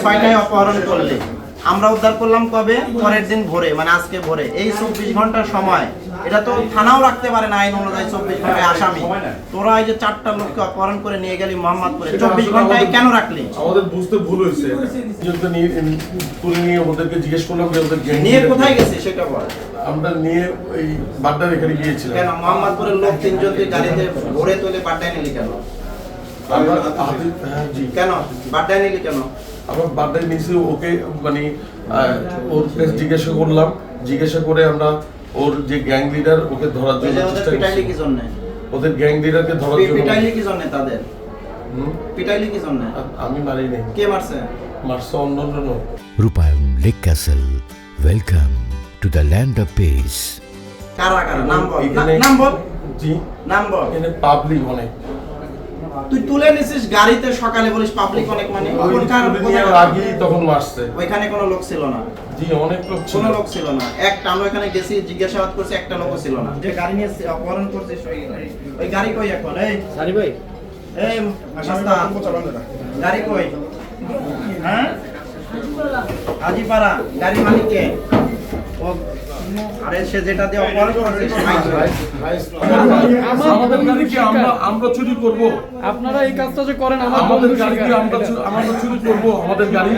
6টায় অপহরণ করলে আমরা উদ্ধার করলাম কবে? পরের দিন ভোরে, মানে আজকে ভোরে। এই 24 ঘন্টার সময়, এটা তো থানাও রাখতে পারে না আইন অনুযায়ী 24 ঘন্টায় আসামি। তোরা এই যে 4টা লোককে অপহরণ করে নিয়ে গেলি মোহাম্মদপুরে, 24 ঘন্টায় কেন রাখলি? আমাদের বুঝতে ভুল হয়েছে। নিয়ে ওদেরকে জিজ্ঞেস করলাম যে ওদের নিয়ে কোথায় গেছে সেটা বল। আমরা নিয়ে এই বাড্ডার এখানে গিয়েছিলাম। কেন মোহাম্মদপুরের লোক 3 জন তুই গাড়িতে ভরে তুলে বাড্ডায় নিলি কেন? কেন বাড্ডায় নিলি কেন? আমরা বাড্ডায় নিয়েছি ওকে, মানে ওর জিজ্ঞাসা করলাম, জিজ্ঞাসা করে আমরা ওর যে গ্যাং লিডার ওকে ধরার জন্য চেষ্টা পিটাইলি কি জন্য? ওদের গ্যাং লিডারকে ধরার জন্য। পিটাইলি কি জন্য তাদের? পিটাইলি কি জন্য? আমি মারি নাই। কে মারছে? মারছে অন্য লোক। রূপায়ণ lake castle, welcome to the land of piece. কারা কারা নাম বল, নাম বল। জি নাম বল। এখানে পাবলিক অনেক। তুই তুলে নিছিস গাড়িতে, সকালে বলিস পাবলিক অনেক, মানে আগেই তখন মারছে। ওইখানে কোনো লোক ছিল না? জি অনেক লোক ছিল। কোনো লোক ছিল না। একটা আমরা এখানে গেছি, জিজ্ঞাসাবাদ করছি, একটা লোকও ছিল না। যে গাড়ি নিয়ে অপহরণ করছিস ওই গাড়ি কই এখন? এই সারি ভাই, এই মাস্তা গাড়ি কই? হ্যাঁ হাজিপাড়া গাড়ি মালিক কে? ও আরে সে যেটা দিয়ে অপহরণ করছিস আমাদের গাড়ি কি আমরা চুরি করব? আপনারা এই কাজটা যে করেন আমাদের গাড়ি কি আমরা চুরি করব? আমাদের গাড়ি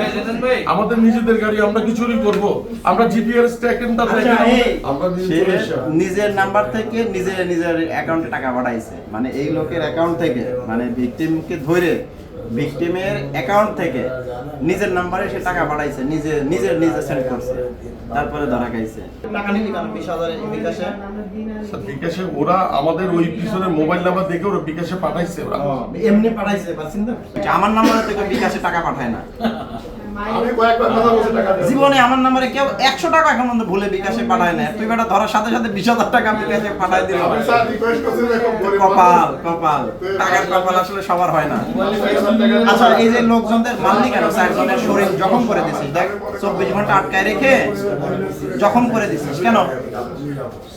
আমাদের নিজেদের গাড়ি, আমরা কি চুরি করব? আমরা জিপিএস ট্র্যাকিংটা দেখে আমরা নিজের নাম্বার থেকে নিজের অ্যাকাউন্টে টাকা পাঠাইছে, মানে এই লোকের অ্যাকাউন্ট থেকে, মানে ভিকটিমকে ধরে ভিকটিমের অ্যাকাউন্ট থেকে নিজের নাম্বারে সে টাকা পাঠাইছে, নিজে সেন্ড করছে, তারপরে ধরা খাইছে। টাকা নিলি কেন? 20,000 বিকাশে? বিকাশে ওরা আমাদের ওই পিছনের মোবাইল নাম্বার দেখে ওরা বিকাশে পাঠাইছে। ওরা এমনি পাঠাইছে বা চিন্তা, আমার নাম্বারে থেকে বিকাশে টাকা পাঠায় না। আমি কয়েকবার কথা বলছি টাকা দেব। জীবনে আমার নাম্বারে কেউ 100 টাকা এখন পর্যন্ত ভুলে বিকাশে পাঠায় না। তুই বেটা ধরার সাথে সাথে 20,000 টাকা বিকাশে পাঠায় দিল। আমি স্যার রিকোয়েস্ট করছি এরকম গরিব কপাল টাকার কপাল আসলে সবার হয় না। আচ্ছা এই যে লোকজনদের মারলি কেন? 4 জনের শরীর জখম করে দিছিস, দেখ 24 ঘন্টা আটকায় রেখে জখম করে দিছিস কেন?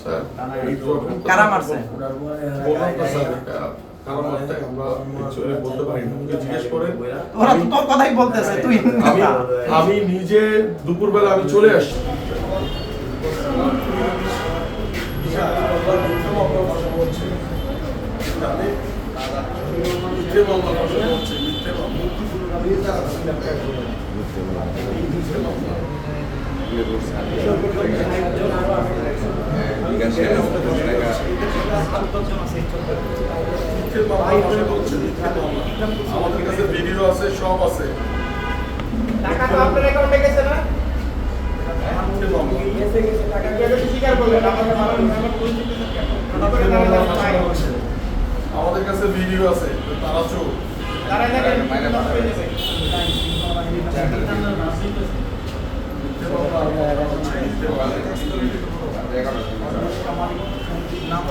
স্যার কারা মারছে? ওরা তো তোর কথাই বলতেছে, তুই আমি নিজে দুপুরবেলা আমি চলে আসি। আমাদের কাছে ভিডিও আছে, সব আছে। টাকা তো আপনার অ্যাকাউন্টে গেছে না? টাকা কি আপনি স্বীকার করলেন? আমাদের কাছে ভিডিও আছে, তারা চোখ নাম